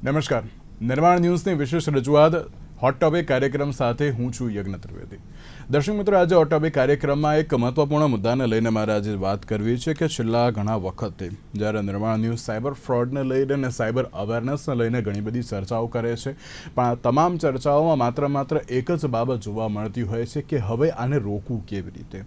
નમસ્કાર. નિર્માણ ન્યૂઝની વિશેષ રજૂઆત હોટ ટોપિક કાર્યક્રમ સાથે હું છું યજ્ઞ ત્રિવેદી. દર્શક મિત્રો, આજે હોટ ટોપિક કાર્યક્રમમાં એક મહત્વપૂર્ણ મુદ્દાને લઈને મારે આજે વાત કરવી છે કે છેલ્લા ઘણા વખતથી જ્યારે નિર્માણ ન્યૂઝ સાયબર ફ્રોડને લઈને અને સાયબર અવેરનેસને લઈને ઘણી બધી ચર્ચાઓ કરે છે, પણ આ તમામ ચર્ચાઓમાં માત્ર એક જ બાબત જોવા મળતી હોય છે કે હવે આને રોકવું કેવી રીતે.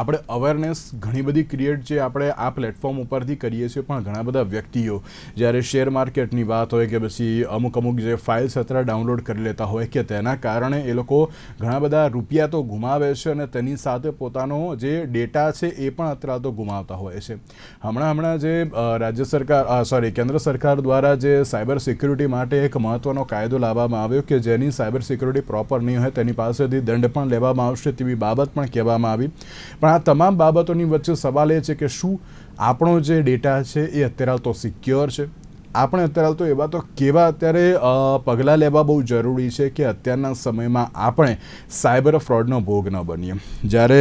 આપણે અવેરનેસ ઘણી બધી ક્રિએટ જે આપણે આ પ્લેટફોર્મ ઉપરથી કરીએ છીએ, પણ ઘણા બધા વ્યક્તિઓ જ્યારે શેર માર્કેટની વાત હોય કે પછી અમુક જે ફાઇલ્સ અત્યારે ડાઉનલોડ કરી લેતા હોય કે તેના કારણે એ લોકો ઘણા બધા રૂપિયા તો ગુમાવે છે અને તેની સાથે પોતાનો જે ડેટા છે એ પણ અત્યારે તો ગુમાવતા હોય છે. હમણાં જે કેન્દ્ર સરકાર દ્વારા જે સાયબર સિક્યુરિટી માટે એક મહત્વનો કાયદો લાવવામાં આવ્યો કે જેની સાયબર સિક્યુરિટી પ્રોપર નહીં હોય તેની પાસેથી દંડ પણ લેવામાં આવશે તેવી બાબત પણ કહેવામાં આવી. પણ આ તમામ બાબતોની વચ્ચે સવાલ એ છે કે શું આપણો જે ડેટા છે એ અત્યારે તો સિક્યોર છે? આપણે અત્યારે તો એવા તો કેવા અત્યારે પગલાં લેવા બહુ જરૂરી છે કે અત્યારના સમયમાં આપણે સાયબર ફ્રોડનો ભોગ ન બનીએ. જ્યારે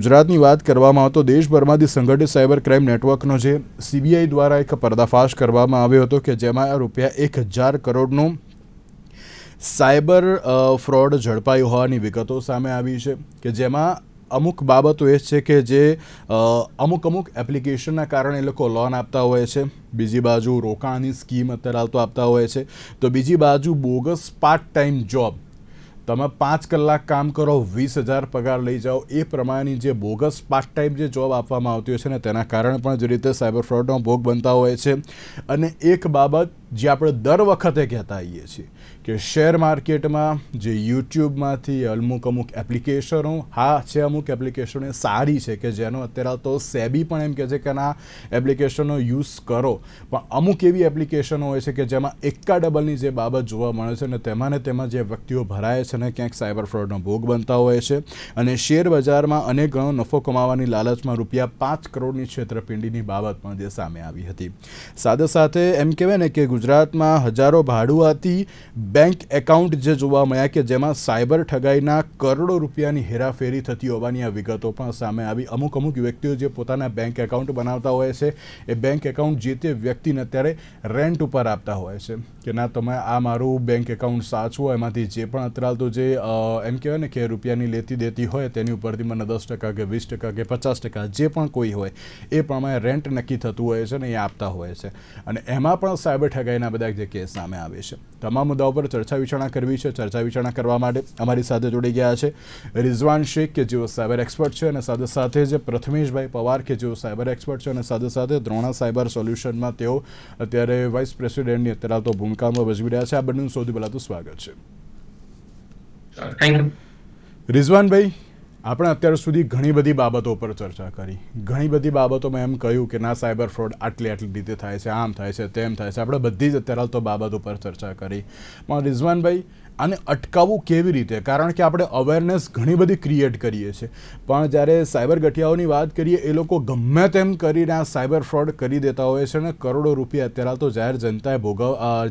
ગુજરાતની વાત કરવામાં આવે તો દેશભરમાંથી સંગઠિત સાયબર ક્રાઇમ નેટવર્કનો જે CBI દ્વારા એક પર્દાફાશ કરવામાં આવ્યો હતો કે જેમાં રૂપિયા 1,000 કરોડનું સાયબર ફ્રોડ ઝડપાયું હોવાની વિગતો સામે આવી છે કે જેમાં અમુક બાબતો એ છે કે જે અમુક એપ્લિકેશનના કારણે એ લોકો લોન આપતા હોય છે, બીજી બાજુ રોકાણની સ્કીમ અત્યારે આપતા હોય છે, તો બીજી બાજુ બોગસ પાર્ટ ટાઈમ જોબ, તમે 5 કલાક કામ કરો 20,000 પગાર લઈ જાઓ, એ પ્રમાણેની જે બોગસ પાર્ટ ટાઈમ જે જોબ આપવામાં આવતી હોય છે ને તેના કારણે પણ જે રીતે સાયબર ફ્રોડનો ભોગ બનતા હોય છે. અને એક બાબત જે આપણે દર વખતે કહેતા આવીએ છીએ કે શેર માર્કેટમાં જે યુટ્યુબમાંથી અમુક એપ્લિકેશનો છે, અમુક એપ્લિકેશનો એ સારી છે કે જેનો અત્યારે તો સેબી પણ એમ કહે છે કે આ એપ્લિકેશનો યુઝ કરો, પણ અમુક એવી એપ્લિકેશનો હોય છે કે જેમાં એકા ડબલની જે બાબત જોવા મળે છે અને તેમાં જે વ્યક્તિઓ ભરાય છે ને ક્યાંક સાયબર ફ્રોડનો ભોગ બનતા હોય છે અને શેર બજારમાં અનેક ગણો નફો કમાવાની લાલચમાં રૂપિયા 5 કરોડની છેતરપિંડીની બાબત પણ જે સામે આવી હતી. સાથે એમ કહેવાય ને કે ગુજરાતમાં હજારો ભાડુઆતી બેંક એકાઉન્ટ જે જોવા મળ્યા કે જેમાં સાયબર ઠગાઈના કરોડો રૂપિયાની હેરાફેરી થતી હોવાની આ વિગતો પણ સામે આવી. અમુક વ્યક્તિઓ જે પોતાના બેંક એકાઉન્ટ બનાવતા હોય છે એ બેંક એકાઉન્ટ જે તે વ્યક્તિને અત્યારે રેન્ટ ઉપર આપતા હોય છે કે ના, તમે આ મારું બેંક એકાઉન્ટ સાચવો, એમાંથી જે પણ અત્યારે તો જે એમ કહેવાય ને કે રૂપિયાની લેતી દેતી હોય તેની ઉપરથી મને 10% કે 20% કે 50% જે પણ કોઈ હોય એ પ્રમાણે રેન્ટ નક્કી થતું હોય છે ને એ આપતા હોય છે. અને એમાં પણ સાયબર ઠગાઈના બધા જે કેસ સામે આવે છે. તમામ મુદ્દાઓ પર ચર્ચા વિચારણા કરવી છે. ચર્ચા વિચારણા કરવા માટે અમારી સાથે જોડી ગયા છે રિઝવાન શેખ કે જેઓ સાયબર એક્સપર્ટ છે અને સાથે જે પ્રથમેશભાઈ પવાર કે જેઓ સાયબર એક્સપર્ટ છે અને સાથે દ્રોણા સાયબર સોલ્યુશનમાં તેઓ અત્યારે વાઇસ પ્રેસિડેન્ટની અત્યારે તો ભૂમિકામાં ભજવી રહ્યા છે. આ બંનેનું સૌથી પહેલાં તો સ્વાગત છે. Thank you. રિઝવાનભાઈ, આપણે અત્યાર સુધી ઘણી બધી બાબતો પર ચર્ચા કરી. ઘણી બધી બાબતોમાં એમ કહ્યું કે ના, સાયબર ફ્રોડ આટલી રીતે થાય છે, આમ થાય છે, તેમ થાય છે. આપણે બધી જ અત્યારે તો બાબતો પર ચર્ચા કરી, પણ રિઝવાનભાઈ આને અટકાવવું કેવી રીતે? કારણ કે આપણે અવેરનેસ ઘણી બધી ક્રિએટ કરીએ છીએ, પણ જ્યારે સાયબર ગઠિયાઓની વાત કરીએ એ લોકો ગમે તેમ કરીને આ સાયબર ફ્રોડ કરી દેતા હોય છે અને કરોડો રૂપિયા અત્યારે તો જાહેર જનતાએ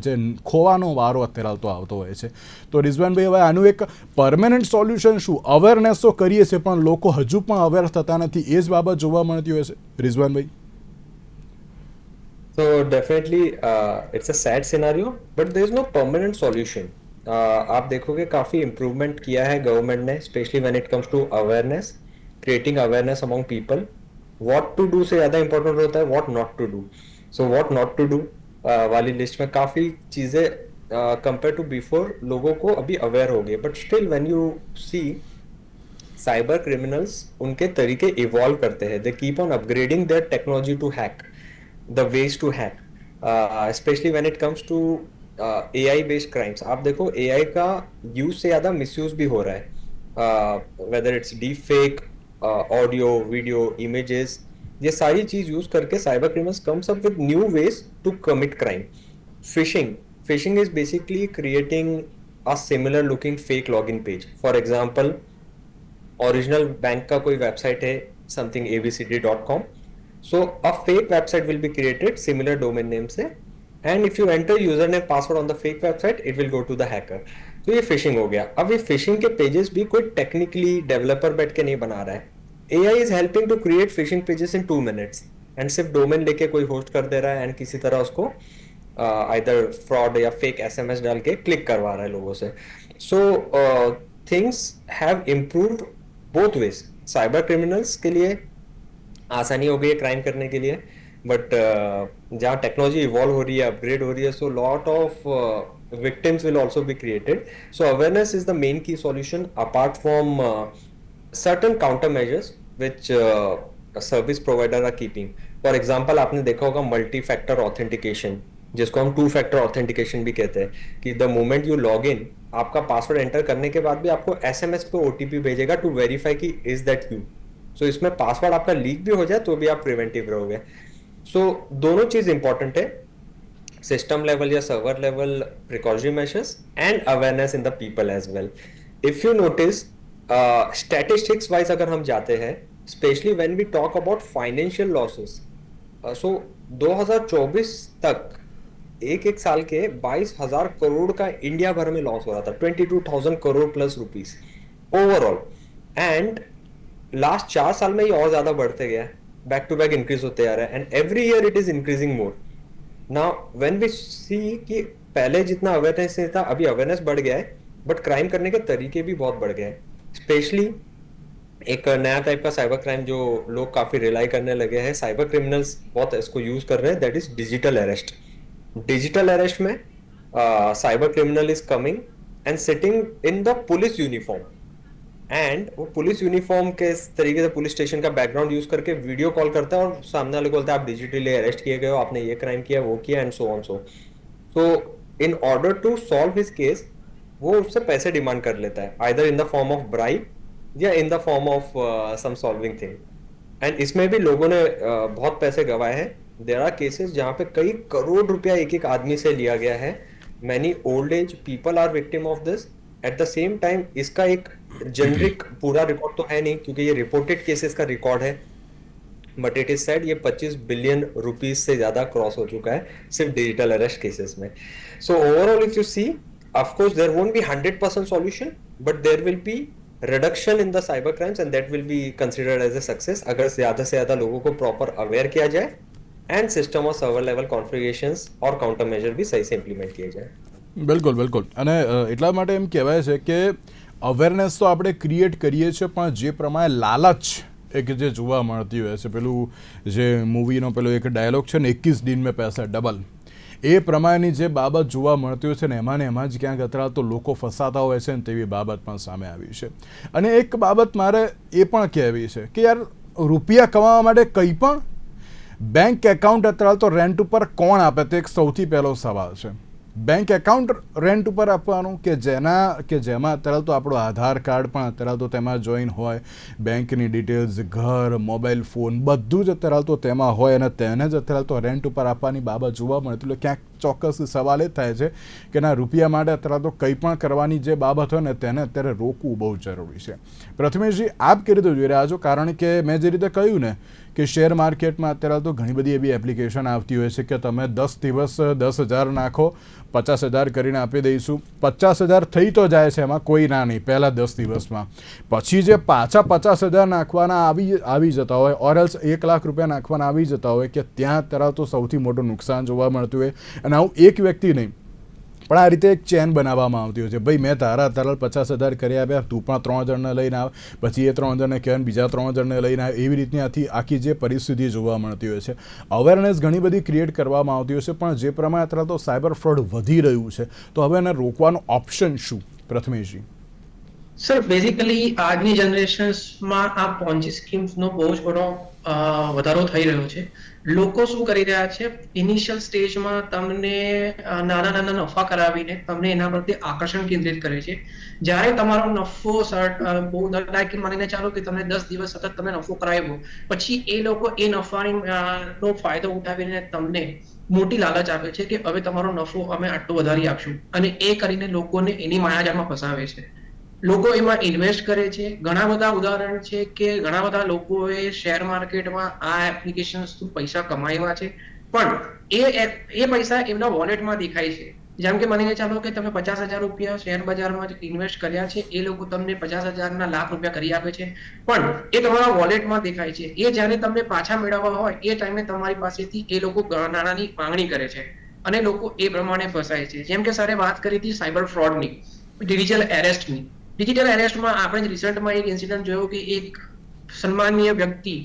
જે ખોવાનો વારો અત્યારે તો આવતો હોય છે. તો રિઝવાનભાઈ, હવે આનું એક પરમેનન્ટ સોલ્યુશન શું? અવેરનેસ તો કરીએ છીએ પણ લોકો હજુ પણ અવેર થતા નથી, એ જ બાબત જોવા મળતી હોય છે. રિઝવાનભાઈ, So definitely it's a sad scenario, but there is no permanent solution. आप देखोगे काफी इम्प्रूवमेंट किया है गवर्नमेंट ने, specially when it comes to awareness, creating awareness among people. What to do से ज्यादा इंपॉर्टेंट होता है what not to do. So what not to do वाली लिस्ट में काफी चीजें कंपेयर टू बिफोर लोगों को अभी अवेयर हो गए, but still when you see cyber criminals उनके तरीके इवॉल्व करते हैं. They keep on upgrading their technology to hack the ways to hack, especially when it comes to AI based crimes. आप देखो AI का यूज से ज्यादा मिसयूज भी हो रहा है, whether it's deep fake, audio, video, images, ये सारी चीज यूज करके cyber criminals comes up with new ways to commit crime. Phishing is basically creating a similar looking fake login page. For example, original bank का कोई website है something abcd.com, so a fake website will be created similar domain name से, and if you enter username password on the fake website it will go to the hacker. तो ये fishing हो गया. अब ये फिशिंग के pages भी कोई टेक्निकली डेवलपर बैठ के नहीं बना रहा है. AI is helping to create phishing pages in 2 minutes, and सिर्फ डोमेन लेके कोई होस्ट कर दे रहा है एंड किसी तरह उसको आइदर फ्रॉड या फेक एसएमएस डाल के क्लिक करवा रहा है लोगों से. So things have improved both ways. Cyber criminals के लिए आसानी हो गई है क्राइम करने के लिए, बट जहाँ टेक्नोलॉजी इवॉल्व हो रही है, अपग्रेड हो रही है, so lot of victims will also be created. So awareness is the main key solution apart from certain countermeasures which a service provider are keeping. For example, आपने देखा होगा मल्टी फैक्टर ऑथेंटिकेशन, जिसको हम two factor authentication भी कहते हैं, कि the moment you log in, आपका पासवर्ड एंटर करने के बाद भी आपको एसएमएस पे ओटीपी भेजेगा टू वेरीफाई कि इज दैट यू. सो इसमें पासवर्ड आपका लीक भी हो जाए तो भी आप प्रिवेंटिव रहोगे. सो दोनों चीज इंपॉर्टेंट है, सिस्टम लेवल या server level precautionary measures and awareness in the people as well. If you notice statistics wise अगर हम जाते हैं, specially when we talk about financial losses, so 2024 तक एक साल के 22,000 करोड़ का इंडिया भर में लॉस हो रहा था, 22,000 crore plus rupees overall. And last 4 साल में ये और ज्यादा बढ़ते गया, बैक टू बैक इंक्रीज होते आ रहा है, and every year it is increasing more. Now when we see कि पहले जितना अवेयरनेस नहीं था, अभी अवेयरनेस बढ़ गया है, बट क्राइम करने के तरीके भी बहुत बढ़ गए हैं. स्पेशली एक नया टाइप का साइबर क्राइम जो लोग काफी रिलाई करने लगे हैं, साइबर क्रिमिनल्स बहुत इसको यूज कर रहे हैं, that is digital arrest. Digital arrest में cyber criminal is coming and sitting in the police uniform, and वो पुलिस यूनिफॉर्म के तरीके से पुलिस स्टेशन का बैकग्राउंड यूज करके वीडियो कॉल करता है और सामने वाले को बोलता है आप डिजिटली अरेस्ट किए गए हो, आपने ये क्राइम किया, वो किया, and so on. So in order to solve his case वो उससे पैसे डिमांड कर लेता है, either in the form of bribe या in the form of some solving thing. And इसमें भी लोगों ने बहुत पैसे गंवाए हैं. देयर आर केसेस जहाँ पे कई करोड़ रुपया एक एक आदमी से लिया गया है. Many old age people are victim of this. At the same time इसका एक जेनरिक पूरा रिकॉर्ड तो है नहीं, क्योंकि ये रिपोर्टेड केसेस का रिकॉर्ड है, बट इट इज सेड ये 25 बिलियन रुपीज से ज्यादा क्रॉस हो चुका है सिर्फ डिजिटल अरेस्ट केसेस में. So overall if you see, of course there won't be 100% solution, but there will be reduction in the cyber crimes and that will be considered as a success अगर ज्यादा से ज्यादा लोगों को proper aware किया जाए and system और server level configurations और काउंटर मेजर भी सही से इम्प्लिमेंट किए जाए. બિલકુલ બિલકુલ. અને એટલા માટે એમ કહેવાય છે કે અવેરનેસ તો આપણે ક્રિએટ કરીએ છીએ, પણ જે પ્રમાણે લાલચ એક જે જોવા મળતી હોય છે, પેલું જે મૂવીનો પેલો એક ડાયલોગ છે ને, 21 दिन में पैसा डबल, એ પ્રમાણેની જે બાબત જોવા મળતી હોય છે ને, એમાં જ ક્યાંક અત્યારે તો લોકો ફસાતા હોય છે ને, તેવી બાબત પણ સામે આવી છે. અને એક બાબત મારે એ પણ કહેવી છે કે યાર, રૂપિયા કમાવા માટે કંઈ પણ બેંક એકાઉન્ટ અત્યારે તો રેન્ટ ઉપર કોણ આપે, તે એક સૌથી પહેલો સવાલ છે. બેંક એકાઉન્ટ રેન્ટ ઉપર આપવાનું કે જેમાં અત્યારે તો આપણો આધાર કાર્ડ પણ અત્યારે તો તેમાં જોઈન હોય, બેંકની ડિટેલ્સ, ઘર, મોબાઈલ ફોન બધું જ અત્યારે તો તેમાં હોય, અને તેને જ અત્યારે તો રેન્ટ ઉપર આપવાની બાબત જોવા મળે. એટલે ક્યાંક ચોક્કસ સવાલ એ થાય છે કે ના, રૂપિયા માટે અત્યારે તો કંઈ પણ કરવાની જે બાબત હોય ને, તેને અત્યારે રોકવું બહુ જરૂરી છે. પ્રથમેશજી, આપ કેવી રીતે જોઈ રહ્યા છો? કારણ કે મેં જે રીતે કહ્યું ને કે શેર માર્કેટમાં અત્યારે તો ઘણી બધી એવી એપ્લિકેશન આવતી હોય છે કે તમે 10 દિવસ 10,000 નાખો, 50,000 કરીને આપી દઈશું. 50,000 થઈ તો જાય છે, એમાં કોઈ ના નહીં પહેલાં 10 દિવસમાં. પછી જે પાછા 50,000 નાખવાના આવી જતા હોય, ઓર એલ્સ 1 લાખ રૂપિયા નાખવાના આવી જતા હોય, કે ત્યાં અત્યારે તો સૌથી મોટું નુકસાન જોવા મળતું હોય. અને આવું એક વ્યક્તિ નહીં, પણ આ રીતે એક ચેન બનાવવામાં આવતી હોય છે. ભાઈ, મેં તારા 50,000 કરી આપ્યા, તું પણ 3 જણને લઈને આવ, પછી એ 3 જણને કહેવાય, બીજા 3 જણને લઈને આવે. એવી રીતની આખી જે પરિસ્થિતિ જોવા મળતી હોય છે. અવેરનેસ ઘણી બધી ક્રિએટ કરવામાં આવતી હોય છે, પણ જે પ્રમાણે અત્યારે તો સાયબર ફ્રોડ વધી રહ્યું છે, તો હવે એને રોકવાનો ઓપ્શન શું? પ્રથમેશજી. સર, બેઝિકલી આજની જનરેશન્સમાં આ પોન્જી સ્કીમ્સનો બહુ જ બધો વધારો થઈ રહ્યો છે. લોકો શું કરી રહ્યા છે, ઇનિશિયલ સ્ટેજમાં તમને નાના નફા કરાવીને તમને એના પ્રત્યે આકર્ષણ કેન્દ્રિત કરે છે. જ્યારે તમારો નફો બહુ લાઈક માનીને ચાલો કે તમને 10 દિવસ સતત તમે નફો કરાવ્યો, પછી એ લોકો એ નફાનો ફાયદો ઉઠાવીને તમને મોટી લાલચ આપે છે કે હવે તમારો નફો અમે આટલો વધારી આપશું, અને એ કરીને લોકોને એની માયાજાળમાં ફસાવે છે. લોકો એમાં ઇન્વેસ્ટ કરે છે. ઘણા બધા ઉદાહરણ છે કે ઘણા બધા લોકોએ શેર માર્કેટમાં આ એપ્લિકેશન્સ થ્રુ પૈસા કમાવ્યા છે, પણ એ પૈસા એમના વોલેટમાં દેખાય છે. જેમ કે માનીને ચાલો કે તમે 50,000 રૂપિયા શેર બજારમાં ઇન્વેસ્ટ કર્યા છે, એ લોકો તમને 50,000 લાખ રૂપિયા કરી આપે છે, પણ એ તમારા વોલેટમાં દેખાય છે. એ જ્યારે તમને પાછા મેળવવા હોય એ ટાઈમે તમારી પાસેથી એ લોકો નાણાંની માંગણી કરે છે. અને લોકો એ પ્રમાણે ફસાય છે. જેમ કે સરે વાત કરી હતી સાયબર ફ્રોડની, ડિજિટલ એરેસ્ટની. ડિજિટલ એરેસ્ટમાં આપણે રિસન્ટમાં એક ઇન્સિડન્ટ જોયો કે એક સન્માનીય વ્યક્તિ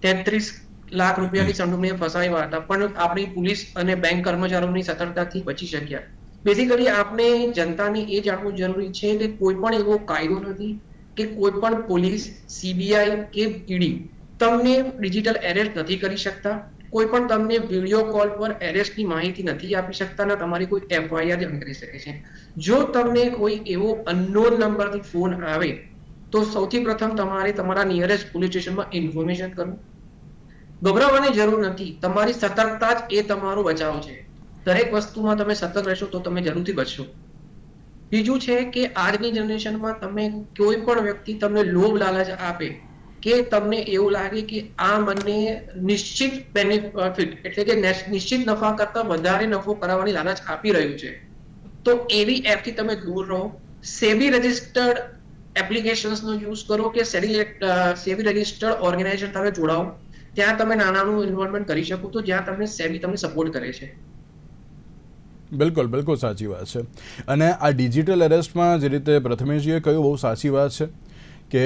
33 લાખ રૂપિયાની સંડોવણીએ ફસાયા હતા, પણ આપણી પોલીસ અને બેંક કર્મચારીઓની સતર્કતાથી બચી શક્યા. બેઝિકલી આપણે જનતાને એ જાણવું જરૂરી છે કે કોઈ પણ એવો કાયદો નથી કે કોઈ પણ પોલીસ, સીબીઆઈ કે ઈડી તમને ડિજિટલ એરેસ્ટ નથી કરી શકતા. કોઈ પણ તમને વિડીયો કોલ પર એરેસ્ટની માહિતી નથી આપી શકતા, ને તમારી કોઈ એફઆઈઆર જમા કરી શકે છે. જો તમને કોઈ એવો અનનોન નંબરથી ફોન આવે તો સૌથી પ્રથમ તમારે તમારા નિયરેસ્ટ પોલીસ સ્ટેશનમાં ઇન્ફોર્મેશન કરવું. ગભરાવાની જરૂર નથી, તમારી સતર્કતા જ એ તમારો બચાવ છે. દરેક વસ્તુમાં તમે સતર્ક રહેશો તો તમે જરૂરથી બચશો. બીજું છે કે આજની જનરેશનમાં તમે કોઈ પણ વ્યક્તિ તમને લોભ લાલચ આપે કે તમને એવું લાગે કે આ મને નિશ્ચિત બેનિફિટ એટલે કે નિશ્ચિત નફા કરતા વધારે નફો કરાવવાની લાલચ આપી રહ્યું છે, તો એવી એપથી તમે દૂર રહો. સેબી રજિસ્ટર્ડ એપ્લિકેશન્સનો યુઝ કરો કે સેબી રજિસ્ટર્ડ ઓર્ગેનાઇઝેશન સાથે જોડાઓ. ત્યાં તમે નાનાનું ઇન્વોલ્વમેન્ટ કરી શકો તો જ્યાં તમને સેબી તમને સપોર્ટ કરે છે. બિલકુલ બિલકુલ સાચી વાત છે. અને આ ડિજિટલ એરેસ્ટમાં જે રીતે પ્રથમેશજીએ કહ્યું બહુ સાચી વાત છે કે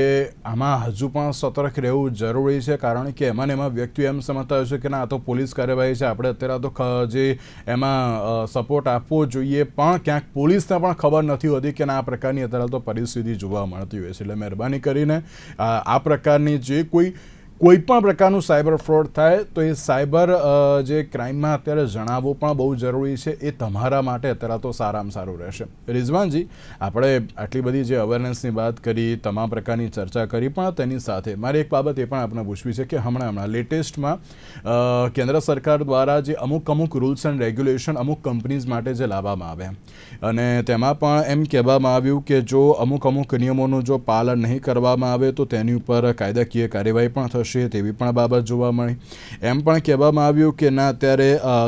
આમાં હજુ પણ સતર્ક રહેવું જરૂરી છે, કારણ કે એમાં ને એમાં વ્યક્તિઓ એમ સમજતા હોય છે કે ના આ તો પોલીસ કાર્યવાહી છે, આપણે અત્યારે તો જે એમાં સપોર્ટ આપવો જોઈએ, પણ ક્યાંક પોલીસને પણ ખબર નથી હોતી કે આ પ્રકારની અત્યારે તો પરિસ્થિતિ જોવા મળતી હોય છે. એટલે મહેરબાની કરીને આ પ્રકારની જે કોઈ પણ પ્રકારનું સાયબર ફ્રોડ થાય તો એ સાયબર જે ક્રાઇમમાં અત્યારે જણાવવું પણ બહુ જરૂરી છે. એ તમારા માટે અત્યારે તો સારામાં સારું રહેશે. રિઝવાનજી, આપણે આટલી બધી જે અવેરનેસની વાત કરી, તમામ પ્રકારની ચર્ચા કરી, પણ તેની સાથે મારી એક બાબત એ પણ આપણે પૂછવી છે કે હમણાં લેટેસ્ટમાં કેન્દ્ર સરકાર દ્વારા જે અમુક રૂલ્સ એન્ડ રેગ્યુલેશન અમુક કંપનીઝ માટે જે લાવવામાં આવ્યા અને તેમાં પણ એમ કહેવામાં આવ્યું કે જો અમુક નિયમોનું જો પાલન નહીં કરવામાં આવે તો તેની ઉપર કાયદાકીય કાર્યવાહી પણ થશે, તેવી પણ બાબત જોવા મળી. એમ પણ કહેવામાં આવ્યું કે ના અત્યારે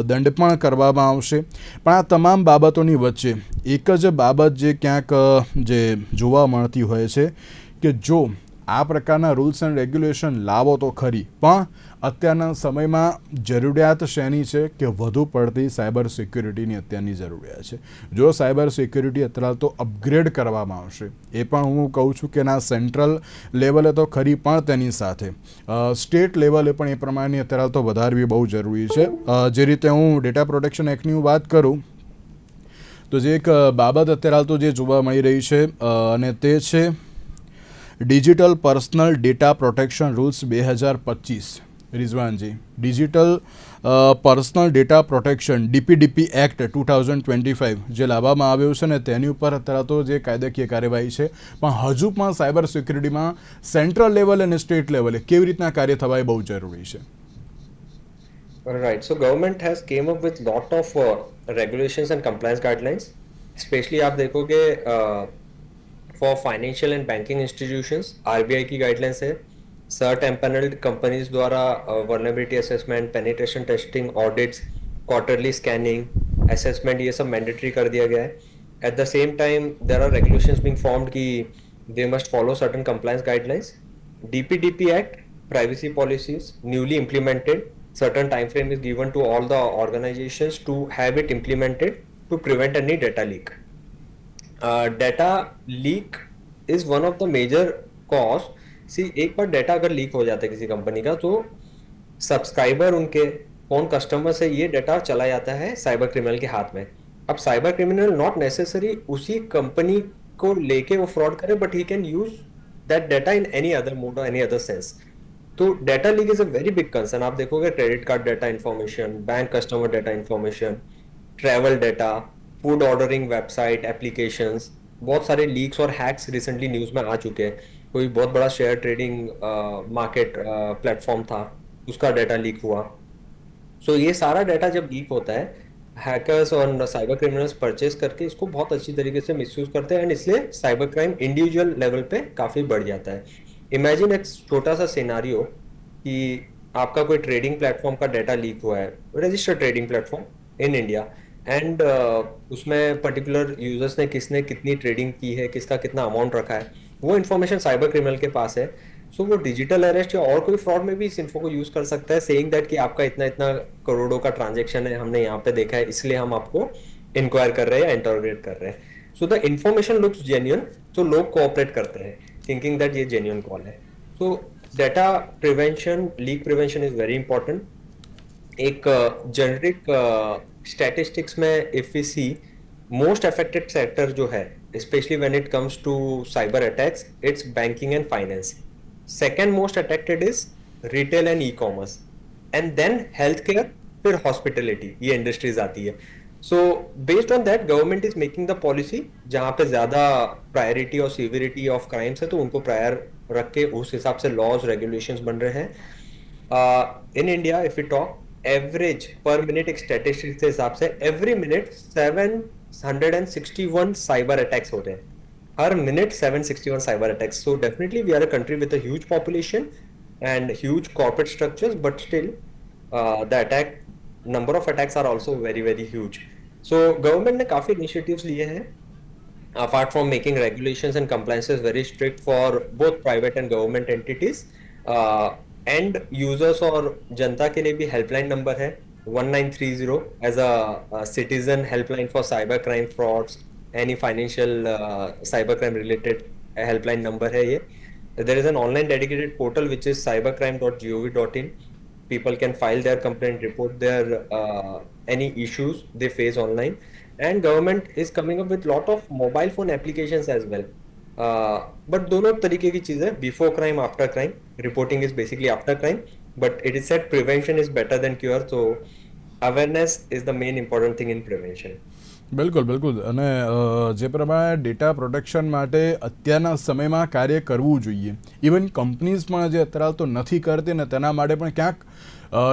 દંડ પણ કરવામાં આવશે. પણ આ તમામ બાબતોની વચ્ચે એક જ બાબત જે ક્યાંક જે જોવા મળતી હોય છે કે જો આ પ્રકારના રૂલ્સ એન્ડ રેગ્યુલેશન લાવો તો ખરી, પણ અત્યારના સમયમાં જરૂરિયાત શેની છે કે વધુ પડતી સાયબર સિક્યુરિટીની અત્યારની જરૂરિયાત છે. જો સાયબર સિક્યુરિટી અત્યારે તો અપગ્રેડ કરવામાં આવશે, એ પણ હું કહું છું કે ના સેન્ટ્રલ લેવલે તો ખરી, પણ તેની સાથે સ્ટેટ લેવલે પણ એ પ્રમાણેની અત્યારે તો વધારવી બહુ જરૂરી છે. જે રીતે હું ડેટા પ્રોટેક્શન એક્ટની વાત કરું તો જે એક બાબત અત્યારે તો જે જોવા મળી રહી છે અને તે છે digital personal data protection rules 2025. Rizwanji, digital personal data protection DPDP act 2025 જે લાવવામાં આવ્યું છે ને તેની ઉપર અત્યારે તો જે કાયદાકીય કાર્યવાહી છે, પણ હજુ પણ સાયબર સિક્યુરિટીમાં સેન્ટ્રલ લેવલ અને સ્ટેટ લેવલે કેવી રીતના કાર્ય થવા એ બહુ જરૂરી છે. Right. So government has came up with lot of regulations and compliance guidelines. Especially आप देखोगे for financial and banking institutions RBI की guidelines है. CERT empaneled companies द्वारा vulnerability assessment, penetration testing, audits, quarterly scanning, assessment ये सब mandatory कर दिया गया है. At the same time there are regulations being formed कि they must follow certain compliance guidelines. DPDP Act privacy policies newly implemented. Certain time frame is given to all the organizations to have it implemented to prevent any data leak. Data leak is one of the major cause. See, एक बार data अगर leak हो जाता है किसी company का तो subscriber उनके phone customer से ये डेटा चला जाता है साइबर क्रिमिनल के हाथ में. अब साइबर क्रिमिनल नॉट नेसेसरी उसी कंपनी को लेके वो फ्रॉड करे, but he can use that data in any other mode और एनी अदर सेंस. तो data leak is a very big concern. आप देखोगे credit card data information, bank customer data information, travel data, food ordering website applications, बहुत सारे leaks और hacks recently news में आ चुके हैं. कोई बहुत बड़ा शेयर ट्रेडिंग मार्केट प्लेटफॉर्म था, उसका डेटा लीक हुआ. सो ये सारा डेटा जब लीक होता है, हैकर्स और साइबर क्रिमिनल्स परचेज करके इसको बहुत अच्छी तरीके से मिसयूज करते हैं एंड इसलिए साइबर क्राइम इंडिविजुअल लेवल पे काफी बढ़ जाता है. इमेजिन एक छोटा सा सिनारियो कि आपका कोई ट्रेडिंग प्लेटफॉर्म का डेटा लीक हुआ है, registered trading platform in India, and उसमें पर्टिकुलर यूजर्स ने किसने कितनी ट्रेडिंग की है, किसका कितना अमाउंट रखा है, वो इन्फॉर्मेशन साइबर क्रिमिनल के पास है. सो वो डिजिटल अरेस्ट या और कोई फ्रॉड में भी इस इन्फो को यूज कर सकता है, सेइंग दैट कि आपका इतना इतना करोड़ों का ट्रांजेक्शन है, हमने यहाँ पे देखा है, इसलिए हम आपको इंक्वायर कर रहे हैं या इंटरोगेट कर रहे हैं। So the information looks genuine, तो लोग कोऑपरेट करते हैं थिंकिंग दैट ये जेन्युइन कॉल है। So data prevention, leak prevention is very important. एक जेनरिक स्टैटिस्टिक्स में if we see most affected sector जो है specially when it comes to cyber attacks, it's banking and finance. Second most affected is retail and e commerce, and then health care, फिर hospitality, ये industries आती है। So based on that government is making the policy, जहां पे ज्यादा priority और severity of crimes है तो उनको प्रायर रख के उस हिसाब से लॉज रेगुलेशंस बन रहे हैं। In India if you talk average पर मिनट, एक स्टैटिस्टिक्स के हिसाब से एवरी मिनट 761 साइबर अटैक्स होते हैं, हर minute 761 cyber attacks. So definitely we are a country with a huge population and huge corporate structures, but still the attack number of attacks are also very very huge. So government ने काफी initiatives लिए हैं apart from making regulations and compliances very strict for both private and government entities, and users और जनता के लिए भी helpline number है 1930 as a citizen helpline for cyber crime frauds, any financial cyber crime related helpline number है ये। There is an online dedicated portal which is cybercrime.gov.in. people can file their complaint, report their any issues they face online, and government is coming up with lot of mobile phone applications as well. But दोनों तरीके की चीजें, before crime, after crime. Reporting is basically after crime, but it is said prevention is better than cure, so awareness is the main important thing in prevention. બિલકુલ બિલકુલ. અને જે પ્રમાણે data protection માટે અત્યારના સમયમાં કાર્ય કરવું જોઈએ, ઇવન કંપનીઝ પણ જે અત્યારે તો નથી કરતી ને તેના માટે પણ ક્યાંક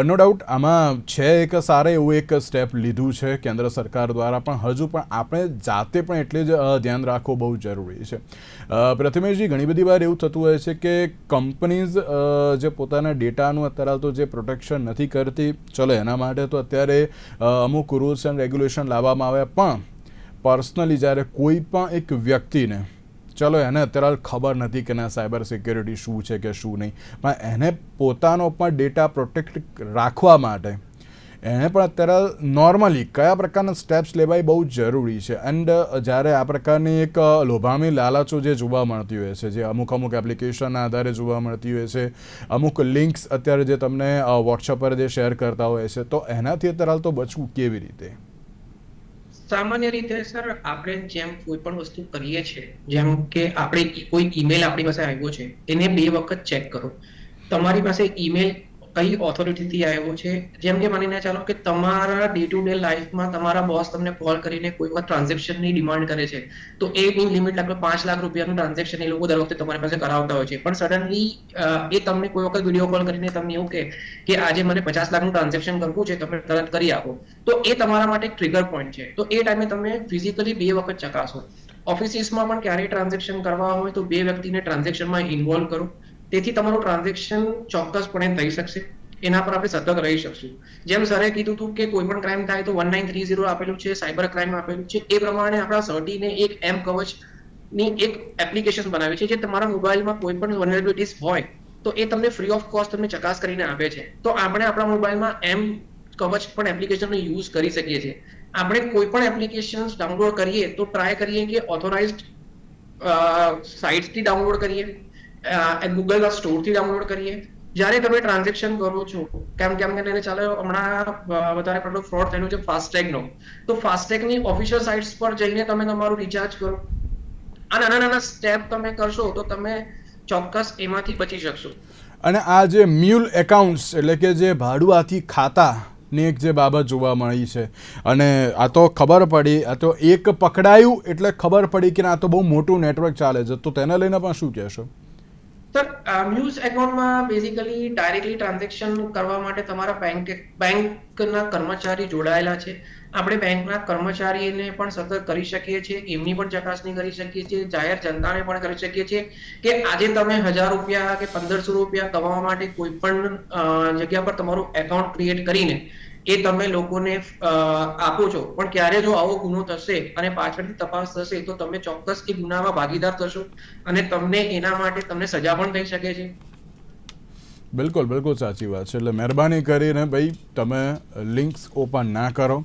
નો ડાઉટ આમાં છે એક સારું એવું એક સ્ટેપ લીધું છે કેન્દ્ર સરકાર દ્વારા, પણ હજુ પણ આપણે જાતે પણ એટલે જ ધ્યાન રાખવું બહુ જરૂરી છે. પ્રથમેશજી, ઘણી બધી વાર એવું થતું હોય છે કે કંપનીઝ જે પોતાના ડેટાનું અત્યારે તો જે પ્રોટેક્શન નથી કરતી, ચલો એના માટે તો અત્યારે અમુક રૂલ્સ એન્ડ રેગ્યુલેશન લાવવામાં આવ્યા, પણ પર્સનલી જ્યારે કોઈ પણ એક વ્યક્તિને, ચલો એને અત્યારે ખબર નથી કે ના સાયબર સિક્યોરિટી શું છે કે શું નહીં, પણ એને પોતાનો પણ ડેટા પ્રોટેક્ટ રાખવા માટે એણે પણ અત્યારે નોર્મલી કયા પ્રકારના સ્ટેપ્સ લેવા એ બહુ જરૂરી છે. એન્ડ જ્યારે આ પ્રકારની એક લોભામણી લાલચો જે જોવા મળતી હોય છે, જે અમુક અમુક એપ્લિકેશનના આધારે જોવા મળતી હોય છે, અમુક લિંક્સ અત્યારે જે તમને વોટ્સઅપ પર જે શેર કરતા હોય છે, તો એનાથી અત્યારે તો બચવું કેવી રીતે? સામાન્ય રીતે સર આપણે જેમ કોઈ પણ વસ્તુ કરીએ છીએ, જેમ કે આપણે કોઈ ઈમેલ આપણી પાસે આવ્યો છે એને 2 વખત ચેક કરો. તમારી પાસે ઈમેલ કઈ ઓથોરિટીથી આવ્યો છે, જેમ કે માનીને ચાલો કે તમારા ડે ટુ ડે લાઈફમાં તમારા બોસ તમને કોલ કરીને કોઈ વખત ટ્રાન્ઝેક્શનની ડિમાન્ડ કરે છે, તો એની લિમિટ લગભગ 5 લાખ રૂપિયાનું ટ્રાન્ઝેક્શન એ લોકો દર વખતે તમારી પાસે કરાવતા હોય છે, પણ સડનલી એ તમને કોઈ વખત વિડીયો કોલ કરીને તમને એવું કહે કે આજે મને 50 લાખનું ટ્રાન્ઝેક્શન કરવું છે, તમે તરત કરી આપો, તો એ તમારા માટે એક ટ્રિગર પોઈન્ટ છે. તો એ ટાઈમે તમે ફિઝિકલી 2 વખત ચકાસો. ઓફિસીસમાં પણ ક્યારેય ટ્રાન્ઝેક્શન કરવા હોય તો 2 વ્યક્તિને ટ્રાન્ઝેક્શનમાં ઇન્વોલ્વ કરો, તેથી તમારું ટ્રાન્ઝેક્શન ચોક્કસપણે થઈ શકશે. એના પર આપણે સતત રહી શકશું. જેમ સરે કીધું હતું કે કોઈ પણ ક્રાઇમ થાય તો 1930 આપેલું છે, સાયબર ક્રાઇમ આપેલું છે, એ પ્રમાણે આપણા સર્ટીને એક એમ કવચની એક એપ્લિકેશન બનાવી છે, જે તમારા મોબાઈલમાં કોઈ પણ વલ્નરેબિલિટીઝ હોય તો એ તમને ફ્રી ઓફ કોસ્ટ તમને ચકાસ કરીને આપે છે. તો આપણે આપણા મોબાઈલમાં એમ કવચ પણ એપ્લિકેશનનો યુઝ કરી શકીએ છીએ. આપણે કોઈ પણ એપ્લિકેશન ડાઉનલોડ કરીએ તો ટ્રાય કરીએ કે ઓથોરાઇઝ્ડ સાઇટ્સથી ડાઉનલોડ કરીએ, ગૂગલના સ્ટોરથી ડાઉનલોડ કરીએ. જ્યારે તમે ટ્રાન્ઝેક્શન કરો છો, કેમ કે ચાલો હમણાં વધારે પડતો ફ્રોડ થયેલું છે ફાસ્ટેગનો, તો ફાસ્ટેગની ઓફિશિયલ સાઇટ્સ પર જઈને તમે તમારું રિચાર્જ કરો. આ નાના નાના સ્ટેપ તમે કરશો તો તમે ચોક્કસ એમાંથી બચી શકશો. અને આ જે મ્યુલ એકાઉન્ટ્સ એટલે કે જે ભાડુઆથી ખાતા ની એક જે બાબત જોવા મળી છે, અને આ તો ખબર પડી, આ તો એક પકડાયું એટલે ખબર પડી કે આ તો બહુ મોટું નેટવર્ક ચાલે છે, તો તેને લઈને પણ શું કહેશો? સર, મ્યુઝ એકાઉન્ટમાં બેઝિકલી ડાયરેક્ટલી ટ્રાન્ઝેક્શન કરવા માટે તમારા બેંકના કર્મચારી જોડાયેલા છે. આપણે બેંકના કર્મચારીને પણ સતત કરી શકીએ છીએ, એમની પણ ચકાસણી કરી શકીએ છીએ, જાહેર જનતાને પણ કરી શકીએ છીએ કે આજે તમે 1000 રૂપિયા કે 1500 રૂપિયા કમાવા માટે કોઈ પણ જગ્યા પર તમારું એકાઉન્ટ ક્રિએટ કરીને એ તમે લોકોને આપો છો, પણ ક્યારે જો આવો ગુનો થશે અને પાછળથી તપાસ થશે તો તમે ચોક્કસ એ ગુનામાં ભાગીદાર થશો અને તમને એના માટે તમને સજા પણ થઈ શકે છે. બિલકુલ બિલકુલ સાચી વાત છે. એટલે મહેરબાની કરીને ભાઈ તમે લિંક્સ ઓપન ના કરો.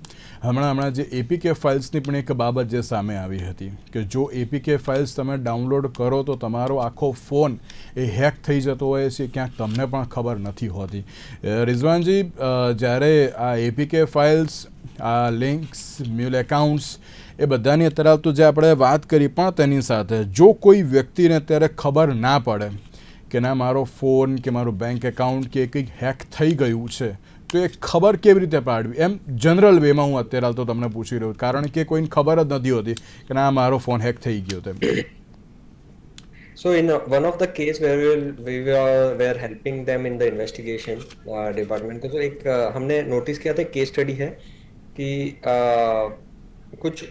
હમણાં જે એપીકે ફાઇલ્સની પણ એક બાબત જે સામે આવી હતી કે જો એપીકે ફાઇલ્સ તમે ડાઉનલોડ કરો તો તમારો આખો ફોન એ હેક થઈ જતો હોય છે, ક્યાંક તમને પણ ખબર નથી હોતી. રિઝવાનજી, જ્યારે આ એપીકે ફાઇલ્સ, આ લિંક્સ, મ્યુલ એકાઉન્ટ્સ એ બધાની અત્યારે તો જે આપણે વાત કરી, પણ તેની સાથે જો કોઈ વ્યક્તિને અત્યારે ખબર ના પડે કે ના મારો ફોન કે મારું બેંક એકાઉન્ટ કે કંઈક હેક થઈ ગયું છે, તો એ ખબર કેવી રીતે પાડવી? એમ જનરલ વેમાં હું અત્યારે તો તમને પૂછી રહ્યો, કારણ કે કોઈને ખબર જ નથી હોતી કે ના મારો ફોન હેક થઈ ગયો તેમ. So in one of the case where we were helping them in the investigation department, तो एक हमने नोटिस किया था, केस स्टडी है कि कुछ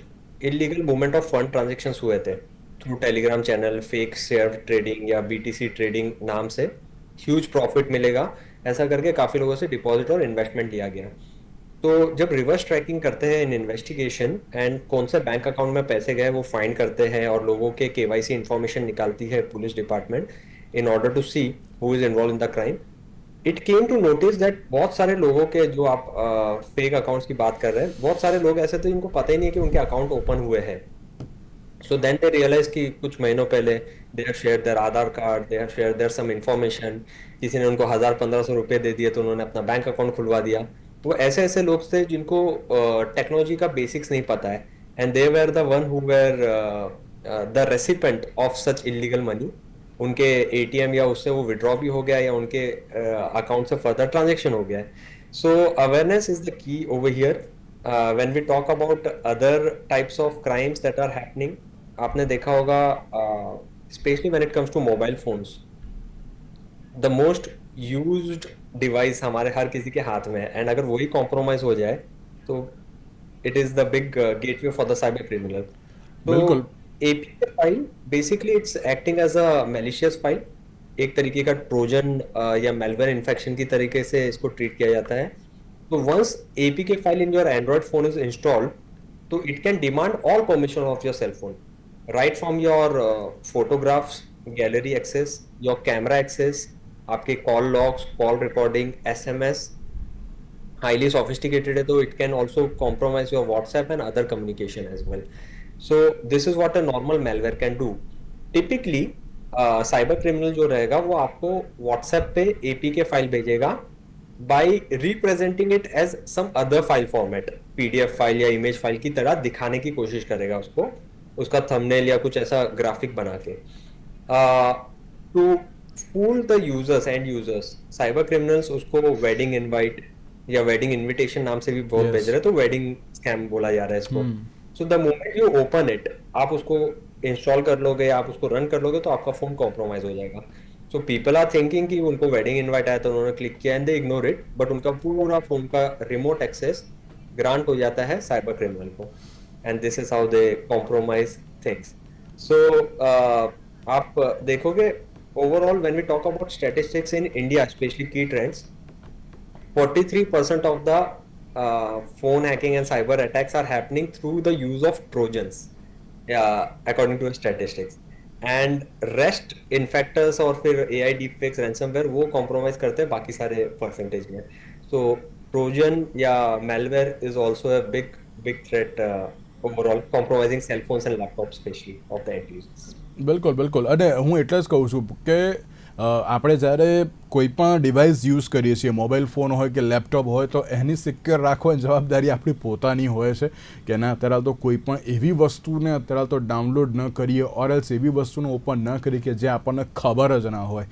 illegal movement of fund transactions हुए थे through Telegram channel, fake share trading या बीटीसी ट्रेडिंग नाम से. ह्यूज प्रॉफिट मिलेगा ऐसा करके काफी लोगों से डिपॉजिट और इन्वेस्टमेंट लिया गया. तो जब रिवर्स ट्रैकिंग करते हैं इन इन्वेस्टिगेशन एंड कौन से बैंक अकाउंट में पैसे गए वो फाइंड करते हैं और लोगों के केवाईसी इंफॉर्मेशन निकालती है police department in order to see who is involved in the crime. It came to notice that बहुत सारे लोगों के, जो आप फेक अकाउंट्स की बात कर रहे हैं, बहुत सारे लोग ऐसे थे जिनको पता ही नहीं है कि उनके अकाउंट ओपन हुए हैं. So then they realize कि कुछ महीनों पहले they have shared their Aadhaar card, they have shared their some information, किसी ने उनको 1000-1500 रुपए दे दिए तो उन्होंने अपना बैंक अकाउंट खुलवा दिया. वो ऐसे ऐसे लोग थे जिनको टेक्नोलॉजी का बेसिक्स नहीं पता है, and they were the one who were the recipient of such illegal money. उनके एटीएम या उससे वो विड्रॉ भी हो गया या उनके अकाउंट से फर्दर ट्रांजेक्शन हो गया है. So awareness is the key over here. When we talk about other types of crimes that are happening, आपने देखा होगा especially when it comes to mobile phones, the most used device हमारे हर किसी के हाथ में है, and अगर वही compromise हो जाए तो it is the big gateway for the cyber criminal. बिल्कुल. तो APK file basically it's acting as a malicious file. एक तरीके का ट्रोजन या malware infection की तरीके से इसको ट्रीट किया जाता है. So once APK file in your Android phone is installed, so it can demand all permission of your cell phone, right from your photographs, gallery access, your camera access, आपके call logs, call recording, SMS. Highly sophisticated है तो it can also compromise your WhatsApp and other communication as well. So this is what a normal malware can do. Typically, cyber criminal जो रहेगा वो आपको WhatsApp पे APK file भेजेगा by representing it as some other file format, PDF file या image file की तरह दिखाने की कोशिश करेगा उसको, उसका थंबनेल या कुछ ऐसा ग्राफिक बना के. To fool the users and users, cyber criminals उसको वेडिंग इनवाइट या वेडिंग इनविटेशन नाम से भी बहुत भेज रहे हैं, तो वेडिंग स्कैम बोला जा रहा है इसको. So the moment you open it, आप उसको इंस्टॉल कर लोगे, आप उसको रन कर लोगे तो आपका फोन कॉम्प्रोमाइज हो जाएगा. सो पीपल आर थिंकिंग कि उनको वेडिंग इनवाइट आया तो उन्होंने क्लिक किया and they ignore it, but उनका पूरा फोन का रिमोट एक्सेस ग्रांट हो जाता है साइबर क्रिमिनल को, and this is how they compromise things. So आप देखोगे overall when we talk about statistics in India, specially key trends, 43% of the phone hacking and cyber attacks are happening through the use of trojans, according to statistics. And rest infectors और फिर AI deepfakes, ransomware वो compromise करते हैं बाकी सारे percentage में. So trojan या malware is also a big threat overall, compromising cell phones and laptops especially of the end users. બિલકુલ બિલકુલ. અને હું એટલે જ કહું છું કે આપણે જ્યારે કોઈ પણ ડિવાઇસ યુઝ કરીએ છીએ, મોબાઈલ ફોન હોય કે લેપટોપ હોય, તો એની સિક્યોર રાખવાની જવાબદારી આપણી પોતાની હોય છે કે ના અત્યારે તો કોઈ પણ એવી વસ્તુને અત્યારે તો ડાઉનલોડ ન કરીએ, ઓર એલ્સ એવી વસ્તુને ઓપન ન કરીએ કે જે આપણને ખબર જ ના હોય.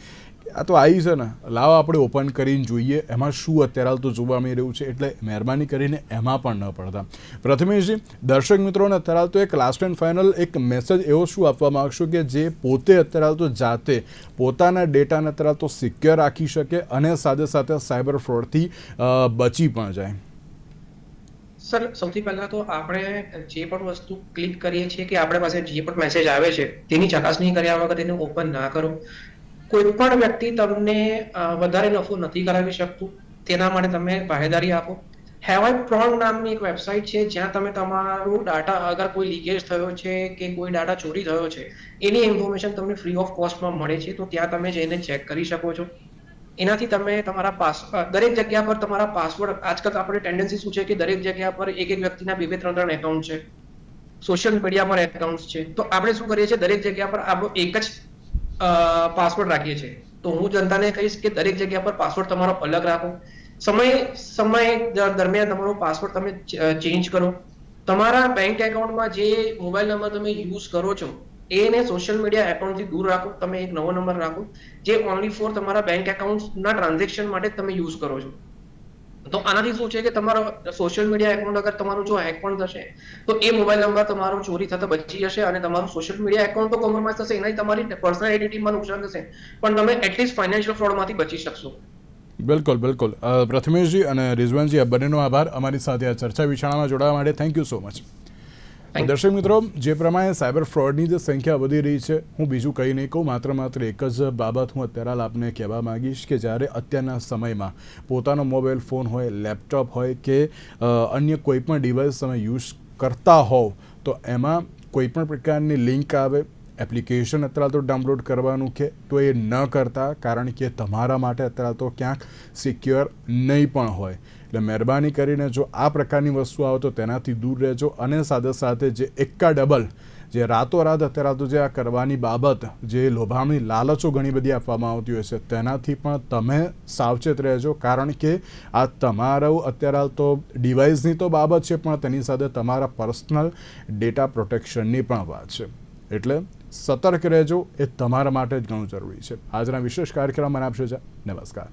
આ તો આવી છે ને, લાવો આપણે ઓપન કરીને જોઈએ એમાં શું અત્યારે તો જોવા મળી રહ્યું છે, એટલે મહેરબાની કરીને એમાં પણ ન પડતા. પ્રથમેશજી, દર્શક મિત્રોને અત્યારે તો એક લાસ્ટ એન્ડ ફાઇનલ એક મેસેજ એવો શું આપવા માગશો કે જે પોતે અત્યારે તો જાતે પોતાના ડેટાને અત્યારે તો સિક્યોર રાખી શકે અને સાથે સાથે સાયબર ફ્રોડથી બચી પણ જાય? સર, સૌથી પહેલા તો આપણે જે પણ વસ્તુ ક્લિક કરીએ છીએ કે આપણા પાસે જે પણ મેસેજ આવે છે તેની ચકાસણી કર્યા વગર તેને ઓપન ના કરો. કોઈ પણ વ્યક્તિ તમને વધારે નફો નથી કરાવી શકતું, તેના માટે તમે બાહેદારી આપો. હેવાય પ્રોન નામની એક વેબસાઇટ છે જ્યાં તમે તમારું ડાટા, અગર કોઈ લીકેજ થયો છે કે કોઈ ડાટા ચોરી થયો છે, એની ઇન્ફોર્મેશન તમને ફ્રી ઓફ કોસ્ટમાં મળે છે, તો ત્યાં તમે જઈને ચેક કરી શકો છો. એનાથી તમે તમારા દરેક જગ્યા પર તમારા પાસવર્ડ, આજકાલ આપણે ટેન્ડન્સી શું છે કે દરેક જગ્યા પર એક વ્યક્તિના 2-3 એકાઉન્ટ છે, સોશિયલ મીડિયા પર એકાઉન્ટ છે. તો આપણે શું કરીએ છીએ, દરેક જગ્યા પર આપણો એક જ પાસવર્ડ રાખીએ છીએ. તો હું જનતાને કહીશ કે દરેક જગ્યા પર પાસવર્ડ તમારો અલગ રાખો. સમય દરમિયાન તમારો પાસવર્ડ તમે ચેન્જ કરો. તમારા બેંક એકાઉન્ટમાં જે મોબાઈલ નંબર તમે યુઝ કરો છો એને સોશિયલ મીડિયા એકાઉન્ટથી દૂર રાખો. તમે એક નવો નંબર રાખો જે ઓનલી ફોર તમારા બેંક એકાઉન્ટના ટ્રાન્ઝેક્શન માટે તમે યુઝ કરો છો. તો આનાથી શું છે કે તમારો સોશિયલ મીડિયા એકાઉન્ટ અગર તમારું જો હેક પણ થશે તો એ મોબાઈલ નંબર તમારો ચોરી થતા બચી જશે અને તમારું સોશિયલ મીડિયા એકાઉન્ટ તો કોમ્પ્રોમાઇઝ થશે, એનાથી તમારી પર્સનલ આઈડેન્ટિટીમાં નુકસાન થશે, પણ તમે એટલીસ્ટ ફાઇનાન્શિયલ ફ્રોડમાંથી બચી શકશો. બિલકુલ બિલકુલ. પ્રથમેશજી અને રિઝવાનજી, આ બંનેનો આભાર અમારી સાથે આ ચર્ચા વિચારણામાં જોડાવા માટે. Thank you so much. દર્શક મિત્રો, જે પ્રમાણે સાયબર ફ્રોડની જે સંખ્યા વધી રહી છે, હું બીજું કંઈ નહીં કહું, માત્ર એક જ બાબત હું અત્યારે આપને કહેવા માંગીશ કે જ્યારે અત્યારના સમયમાં પોતાનો મોબાઈલ ફોન હોય, લેપટોપ હોય કે અન્ય કોઈ પણ ડિવાઇસ તમે યુઝ કરતા હોવ તો એમાં કોઈ પણ પ્રકારની લિંક આવે, એપ્લિકેશન અત્યારે તો ડાઉનલોડ કરવાનું કે તો એ ન કરતા, કારણ કે તમારા માટે અત્યારે તો ક્યાંક સિક્યોર નહીં પણ હોય. એટલે મહેરબાની કરીને જો આ પ્રકારની વસ્તુ આવે તો તેનાથી દૂર રહેજો. અને સાથે સાથે જે એકા ડબલ જે રાતોરાત અત્યારે તો જે આ કરવાની બાબત, જે લોભામણી લાલચો ઘણી બધી આપવામાં આવતી હોય છે, તેનાથી પણ તમે સાવચેત રહેજો, કારણ કે આ તમારું અત્યારે તો ડિવાઇસની તો બાબત છે, પણ તેની સાથે તમારા પર્સનલ ડેટા પ્રોટેક્શનની પણ વાત છે. એટલે સતર્ક રહેજો, એ તમારા માટે જ ઘણું જરૂરી છે. આજના વિશેષ કાર્યક્રમમાં આપશો. નમસ્કાર.